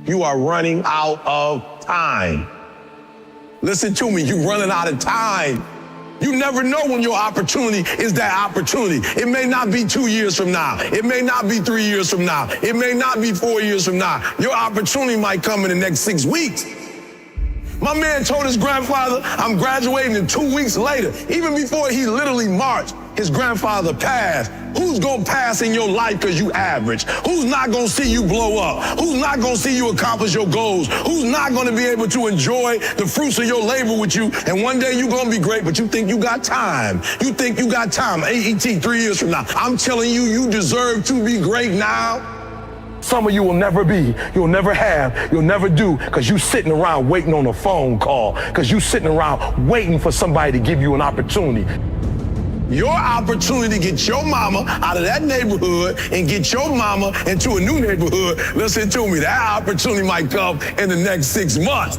You are running out of time. Listen to me, you're running out of time. You never know when your opportunity is that opportunity. It may not be 2 years from now. It may not be 3 years from now. It may not be 4 years from now. Your opportunity might come in the next 6 weeks. My man told his grandfather, I'm graduating, and 2 weeks later, even before he literally marched, his grandfather passed. Who's gonna pass in your life because you average? Who's not gonna see you blow up? Who's not gonna see you accomplish your goals? Who's not gonna be able to enjoy the fruits of your labor with you? And one day you're gonna be great, but you think you got time. You think you got time. AET 3 years from now. I'm telling you, you deserve to be great now. Some of you will never be, you'll never have, you'll never do, because you sitting around waiting on a phone call, because you sitting around waiting for somebody to give you an opportunity. Your opportunity to get your mama out of that neighborhood and get your mama into a new neighborhood, listen to me, that opportunity might come in the next 6 months.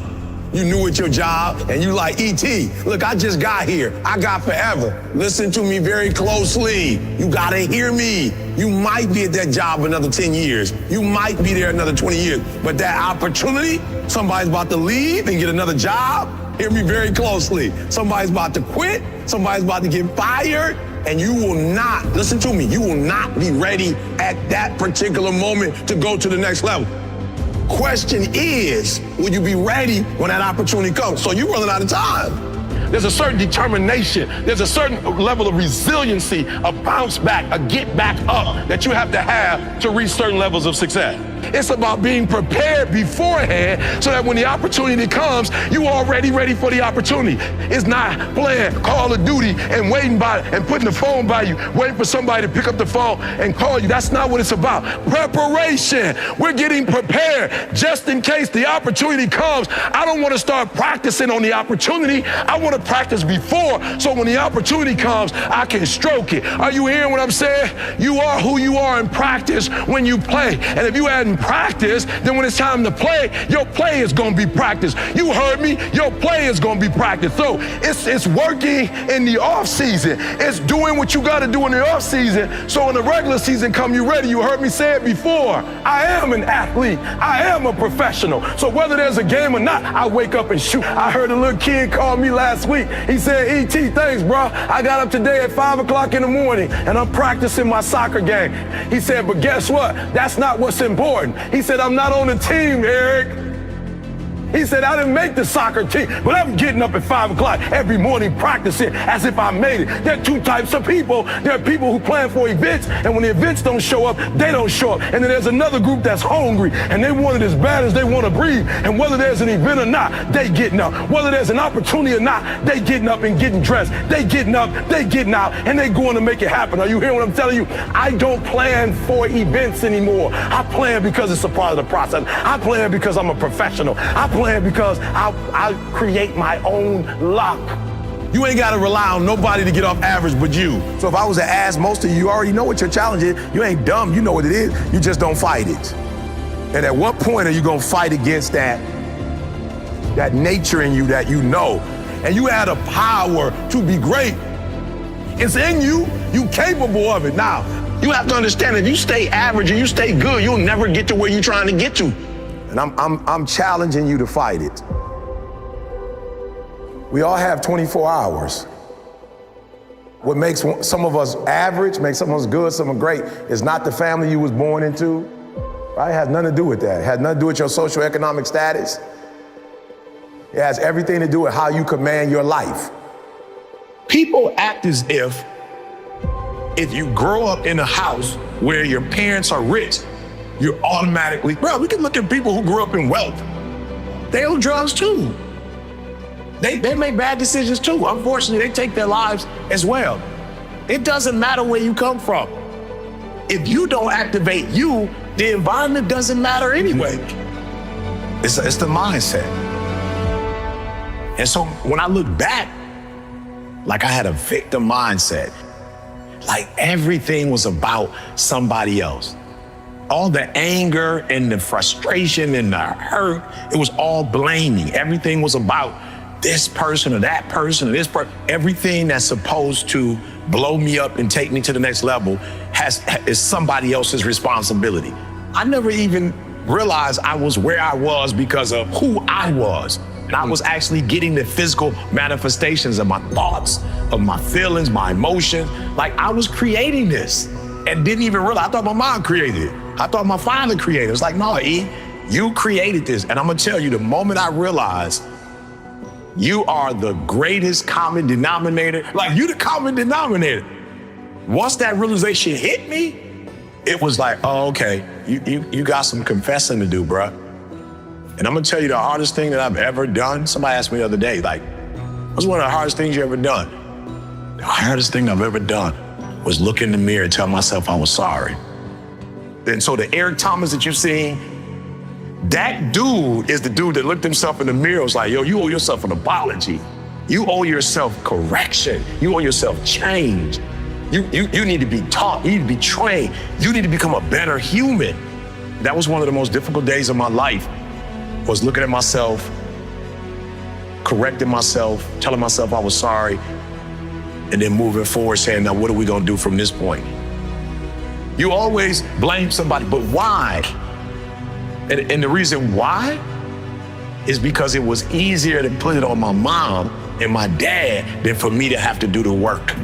You new at your job and you like, E.T., look, I just got here. I got forever. Listen to me very closely. You gotta hear me. You might be at that job another 10 years. You might be there another 20 years. But that opportunity, somebody's about to leave and get another job. Hear me very closely. Somebody's about to quit. Somebody's about to get fired. And you will not, listen to me, you will not be ready at that particular moment to go to the next level. Question is, will you be ready when that opportunity comes? So you're running out of time. There's a certain determination, there's a certain level of resiliency, a bounce back, a get back up that you have to reach certain levels of success. It's about being prepared beforehand so that when the opportunity comes, you are already ready for the opportunity. It's not playing Call of Duty and waiting by and putting the phone by you, waiting for somebody to pick up the phone and call you. That's not what it's about. Preparation. We're getting prepared just in case the opportunity comes. I don't want to start practicing on the opportunity. I want to practice before, so when the opportunity comes, I can stroke it. Are you hearing what I'm saying? You are who you are in practice when you play. And if you hadn't practiced, then when it's time to play, your play is going to be practiced. You heard me? Your play is going to be practiced. So it's working in the off season. It's doing what you got to do in the off season. So in the regular season, come you ready. You heard me say it before. I am an athlete. I am a professional. So whether there's a game or not, I wake up and shoot. I heard a little kid call me last week. He said, E.T., thanks, bro. I got up today at 5 o'clock in the morning and I'm practicing my soccer game. He said, but guess what? That's not what's important. He said, I'm not on the team, Eric. He said, I didn't make the soccer team, but I'm getting up at 5 o'clock every morning practicing as if I made it. There are two types of people. There are people who plan for events, and when the events don't show up, they don't show up. And then there's another group that's hungry, and they want it as bad as they want to breathe. And whether there's an event or not, they getting up. Whether there's an opportunity or not, they getting up and getting dressed. They getting up, they getting out, and they going to make it happen. Are you hearing what I'm telling you? I don't plan for events anymore. I plan because it's a part of the process. I plan because I'm a professional. I plan because I create my own luck. You ain't got to rely on nobody to get off average but you. So if I was to ask most of you, you already know what your challenge is. You ain't dumb. You know what it is. You just don't fight it. And at what point are you going to fight against that nature in you that you know? And you have the power to be great. It's in you. You capable of it. Now, you have to understand, if you stay average and you stay good, you'll never get to where you're trying to get to. And I'm challenging you to fight it. We all have 24 hours. What makes some of us average, makes some of us good, some of us great, is not the family you was born into, right? It has nothing to do with that. It has nothing to do with your socioeconomic status. It has everything to do with how you command your life. People act as if you grow up in a house where your parents are rich, you're automatically, bro, we can look at people who grew up in wealth. They do drugs too. They make bad decisions too. Unfortunately, they take their lives as well. It doesn't matter where you come from. If you don't activate you, the environment doesn't matter anyway. It's the mindset. And so when I look back, like I had a victim mindset, like everything was about somebody else. All the anger and the frustration and the hurt, it was all blaming. Everything was about this person or that person or this person. Everything that's supposed to blow me up and take me to the next level is somebody else's responsibility. I never even realize I was where I was because of who I was. And I was actually getting the physical manifestations of my thoughts, of my feelings, my emotions. Like I was creating this and didn't even realize. I thought my mom created it. I thought my father created it. It's like, no, E, you created this. And I'm gonna tell you, the moment I realized you are the greatest common denominator, like you the common denominator. Once that realization hit me, it was like, oh, okay, you got some confessing to do, bruh. And I'm gonna tell you the hardest thing that I've ever done. Somebody asked me the other day, like, what's one of the hardest things you ever done? The hardest thing I've ever done was look in the mirror and tell myself I was sorry. And so the Eric Thomas that you've seen, that dude is the dude that looked himself in the mirror and was like, yo, you owe yourself an apology. You owe yourself correction. You owe yourself change. You need to be taught, you need to be trained. You need to become a better human. That was one of the most difficult days of my life, was looking at myself, correcting myself, telling myself I was sorry, and then moving forward saying, now what are we gonna do from this point? You always blame somebody, but why? And the reason why is because it was easier to put it on my mom and my dad than for me to have to do the work.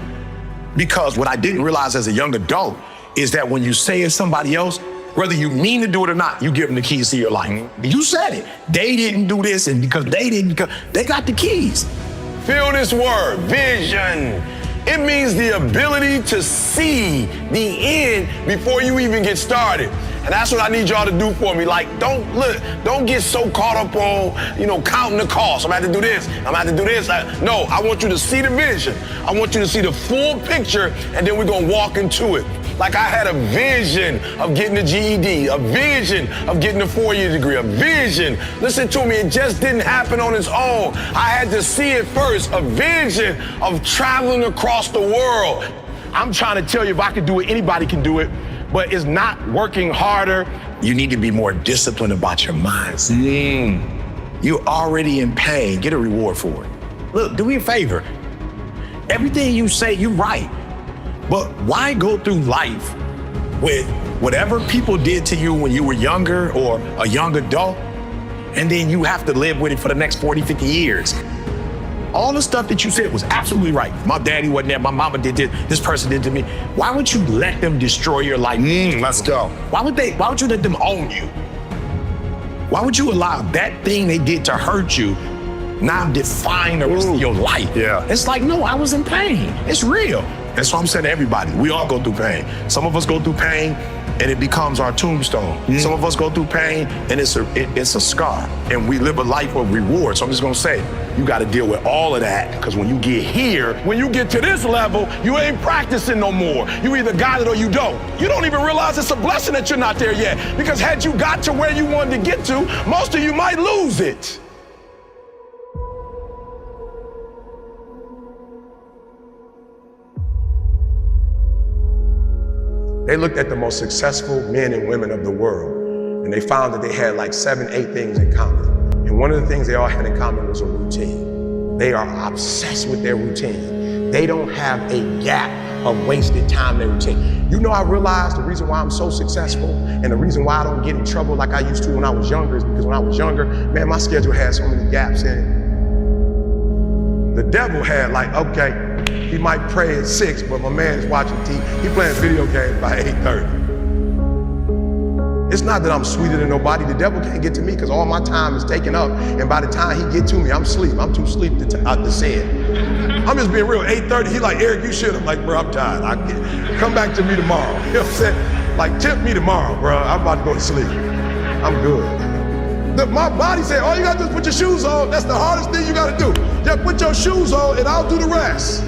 Because what I didn't realize as a young adult is that when you say it's somebody else, whether you mean to do it or not, you give them the keys to your life. You said it. They didn't do this, and because they didn't, they got the keys. Feel this word, vision. It means the ability to see the end before you even get started. And that's what I need y'all to do for me. Like, don't get so caught up on, counting the cost. I'm gonna have to do this, I'm gonna have to do this. No, I want you to see the vision. I want you to see the full picture, and then we're gonna walk into it. Like I had a vision of getting a GED, a vision of getting a 4-year degree, a vision. Listen to me, it just didn't happen on its own. I had to see it first, a vision of traveling across the world. I'm trying to tell you, if I can do it, anybody can do it, but it's not working harder. You need to be more disciplined about your mindset. You're already in pain, get a reward for it. Look, do me a favor. Everything you say, you're right. But why go through life with whatever people did to you when you were younger or a young adult, and then you have to live with it for the next 40, 50 years? All the stuff that you said was absolutely right. My daddy wasn't there, my mama did this person did to me. Why would you let them destroy your life? Let's go. Why would you let them own you? Why would you allow that thing they did to hurt you now define the rest of your life? Yeah. It's like, no, I was in pain. It's real. That's what I'm saying to everybody. We all go through pain. Some of us go through pain and it becomes our tombstone. Some of us go through pain and it's a scar, and we live a life of reward. So I'm just gonna say, you gotta deal with all of that, because when you get here, when you get to this level, you ain't practicing no more. You either got it or you don't. You don't even realize it's a blessing that you're not there yet, because had you got to where you wanted to get to, most of you might lose it. They looked at the most successful men and women of the world, and they found that they had like 7, 8 things in common. And one of the things they all had in common was a routine. They are obsessed with their routine. They don't have a gap of wasted time in their routine. You know, I realized the reason why I'm so successful and the reason why I don't get in trouble like I used to when I was younger is because when I was younger, man, my schedule had so many gaps in it. The devil had like, okay, he might pray at 6, but my man is watching TV. He playing video games by 8:30. It's not that I'm sweeter than nobody. The devil can't get to me because all my time is taken up. And by the time he get to me, I'm asleep. I'm too asleep to sin. I'm just being real. 8:30, he like, Eric, you should. I'm like, bro, I'm tired. Come back to me tomorrow. You know what I'm saying? Like, tempt me tomorrow, bro. I'm about to go to sleep. I'm good. My body said, all you gotta do is put your shoes on. That's the hardest thing you gotta do. Just put your shoes on and I'll do the rest.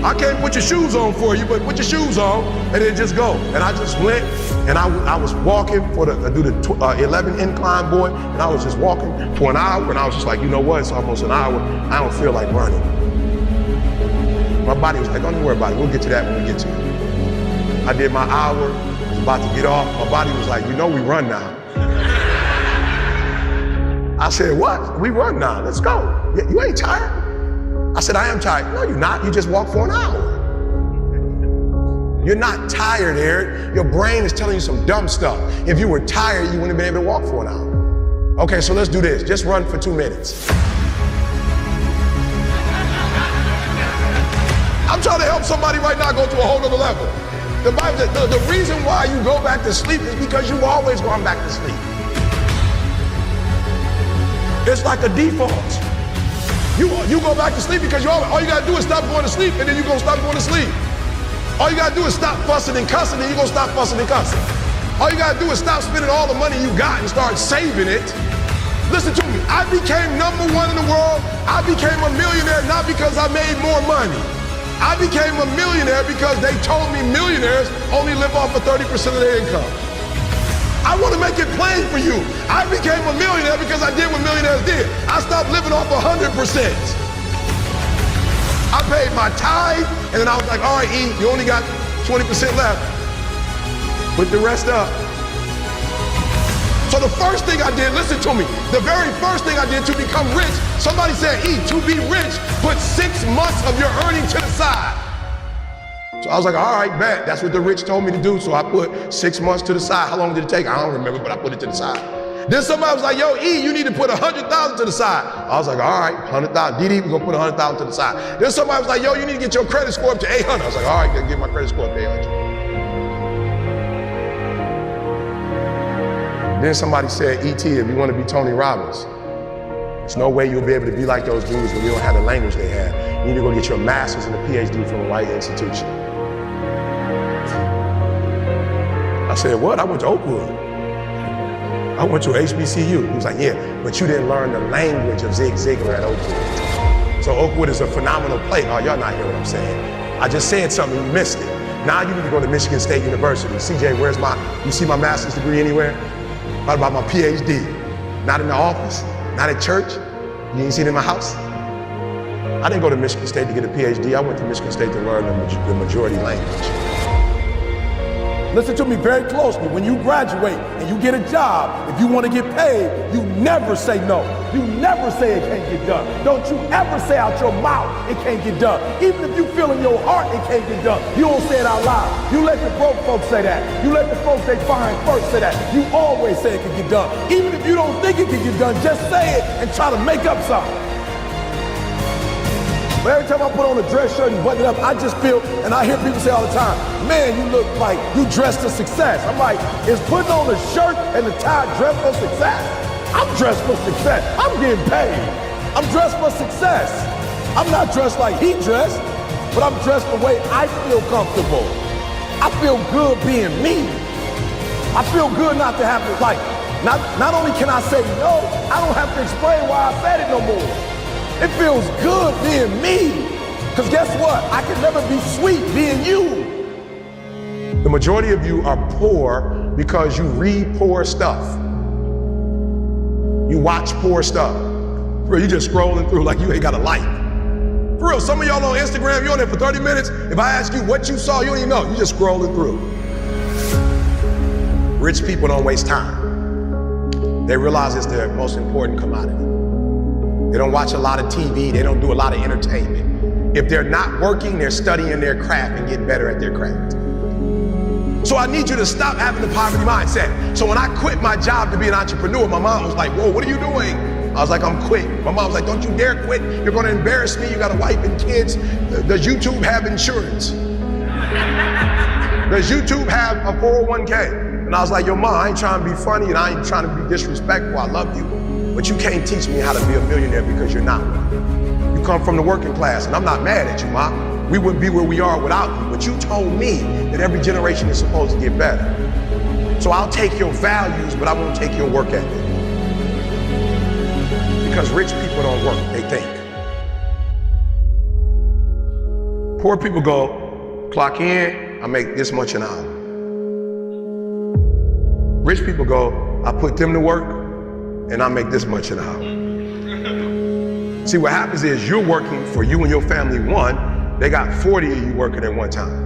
I can't put your shoes on for you, but put your shoes on and then just go. And I just went, and I was walking I do the 11 incline, boy, and I was just walking for an hour, and I was just like, you know what, it's almost an hour, I don't feel like running. My body was like, don't worry about it, we'll get to that when we get to it. I did my hour, I was about to get off, my body was like, you know we run now. I said, what? We run now, let's go. You ain't tired? I said, I am tired. No, you're not. You just walked for an hour. You're not tired, Eric. Your brain is telling you some dumb stuff. If you were tired, you wouldn't have been able to walk for an hour. Okay, so let's do this. Just run for 2 minutes. I'm trying to help somebody right now go to a whole other level. The Bible says the reason why you go back to sleep is because you always going back to sleep. It's like a default. You go back to sleep because all you gotta do is stop going to sleep, and then you're gonna stop going to sleep. All you gotta do is stop fussing and cussing, and you're gonna stop fussing and cussing. All you gotta do is stop spending all the money you got and start saving it. Listen to me, I became #1 in the world. I became a millionaire not because I made more money. I became a millionaire because they told me millionaires only live off of 30% of their income. I want to make it plain for you. I became a millionaire because I did what millionaires did. I stopped living off 100%. I paid my tithe, and then I was like, all right, E, you only got 20% left. Put the rest up. So the first thing I did, listen to me, the very first thing I did to become rich, somebody said, E, to be rich, put 6 months of your earnings to the side. So I was like, all right, bet. That's what the rich told me to do. So I put 6 months to the side. How long did it take? I don't remember, but I put it to the side. Then somebody was like, yo, E, you need to put 100,000 to the side. I was like, all right, 100,000. DD, we're gonna put 100,000 to the side. Then somebody was like, yo, you need to get your credit score up to 800. I was like, all right, gotta get my credit score up to 800. Then somebody said, E.T., if you want to be Tony Robbins, there's no way you'll be able to be like those dudes when you don't have the language they had. You need to go get your master's and a PhD from the right institution. I said, what? I went to Oakwood. I went to HBCU. He was like, yeah, but you didn't learn the language of Zig Ziglar at Oakwood. So Oakwood is a phenomenal place. Oh, y'all not hearing what I'm saying. I just said something, you missed it. Now you need to go to Michigan State University. CJ, you see my master's degree anywhere? What about my PhD? Not in the office, not at church. You ain't seen it in my house. I didn't go to Michigan State to get a PhD. I went to Michigan State to learn the majority language. Listen to me very closely. When you graduate and you get a job, if you want to get paid, you never say no. You never say it can't get done. Don't you ever say out your mouth it can't get done. Even if you feel in your heart it can't get done, you don't say it out loud. You let the broke folks say that. You let the folks they find first say that. You always say it can get done. Even if you don't think it can get done, just say it and try to make up something. But every time I put on a dress shirt and button it up, I just feel, and I hear people say all the time, man, you look like you dressed for success. I'm like, is putting on a shirt and a tie dressed for success? I'm dressed for success. I'm getting paid. I'm dressed for success. I'm not dressed like he dressed, but I'm dressed the way I feel comfortable. I feel good being me. I feel good not to have to, like, not only can I say no, I don't have to explain why I said it no more. It feels good being me. Because guess what? I can never be sweet being you. The majority of you are poor because you read poor stuff. You watch poor stuff. Bro, you just scrolling through like you ain't got a life. For real, some of y'all on Instagram, you're on there for 30 minutes. If I ask you what you saw, you don't even know. You just scrolling through. Rich people don't waste time. They realize it's their most important commodity. They don't watch a lot of TV. They don't do a lot of entertainment. If they're not working, they're studying their craft and getting better at their craft. So I need you to stop having the poverty mindset. So when I quit my job to be an entrepreneur, my mom was like, whoa, what are you doing? I was like, I'm quitting. My mom was like, don't you dare quit. You're going to embarrass me. You got a wife and kids. Does YouTube have insurance? Does YouTube have a 401k? And I was like, yo, Mom, I ain't trying to be funny and I ain't trying to be disrespectful. I love you. But you can't teach me how to be a millionaire because you're not one. You come from the working class, and I'm not mad at you, Mom. We wouldn't be where we are without you. But you told me that every generation is supposed to get better. So I'll take your values, but I won't take your work ethic. Because rich people don't work, they think. Poor people go, clock in, I make this much an hour. Rich people go, I put them to work, and I make this much an hour. See, what happens is you're working for you and your family, one, they got 40 of you working at one time.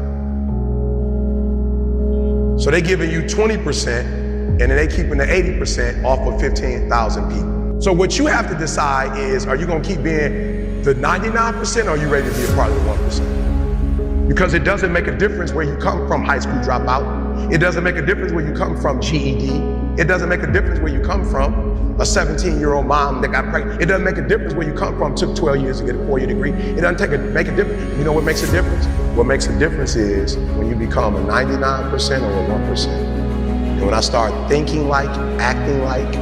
So they're giving you 20%, and then they keeping the 80% off of 15,000 people. So what you have to decide is, are you gonna keep being the 99% or are you ready to be a part of the 1%? Because it doesn't make a difference where you come from, high school dropout. It doesn't make a difference where you come from, GED. It doesn't make a difference where you come from, a 17-year-old mom that got pregnant. It doesn't make a difference where you come from, took 12 years to get a 4-year degree. It doesn't make a difference. You know what makes a difference? What makes a difference is when you become a 99% or a 1%. And when I start thinking like, acting like,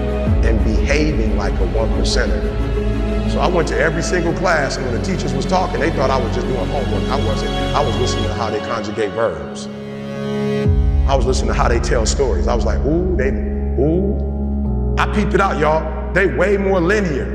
and behaving like a 1%er. So I went to every single class, and when the teachers was talking, they thought I was just doing homework. I wasn't. I was listening to how they conjugate verbs. I was listening to how they tell stories. I was like, ooh. I peeped it out, y'all. They way more linear.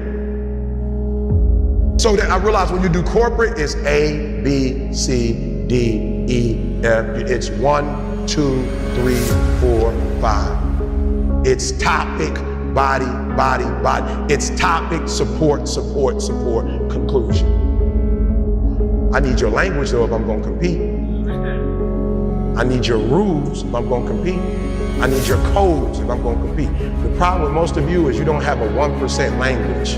So that I realized when you do corporate, it's A, B, C, D, E, F. It's 1, 2, 3, 4, 5. It's topic, body, body, body. It's topic, support, support, support, conclusion. I need your language though if I'm gonna compete. I need your rules if I'm gonna compete. I need your codes if I'm gonna compete. The problem with most of you is you don't have a 1% language.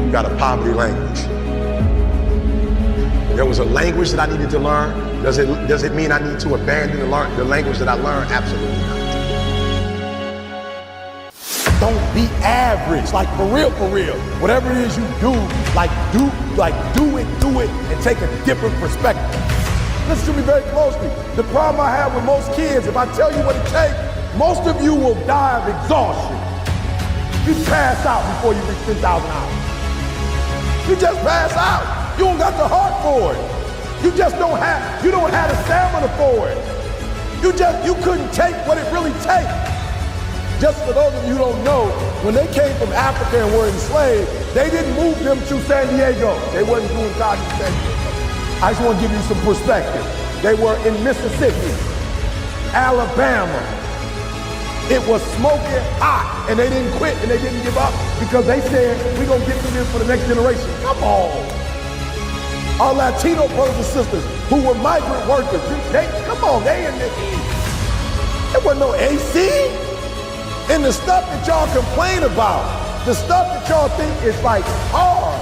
You got a poverty language. There was a language that I needed to learn. Does it mean I need to abandon the language that I learned? Absolutely not. Don't be average, like for real, for real. Whatever it is you do, do it, and take a different perspective. Listen to me very closely. The problem I have with most kids, if I tell you what it takes, most of you will die of exhaustion. You pass out before you reach 10,000 hours. You just pass out. You don't got the heart for it. You don't have the stamina for it. You couldn't take what it really takes. Just for those of you who don't know, when they came from Africa and were enslaved, they didn't move them to San Diego. They wasn't doing God in San Diego. I just want to give you some perspective. They were in Mississippi, Alabama. It was smoking hot, and they didn't quit and they didn't give up because they said, we're going to get through this for the next generation. Come on. Our Latino brothers and sisters who were migrant workers, they in the heat. There wasn't no AC. And the stuff that y'all complain about, the stuff that y'all think is like hard,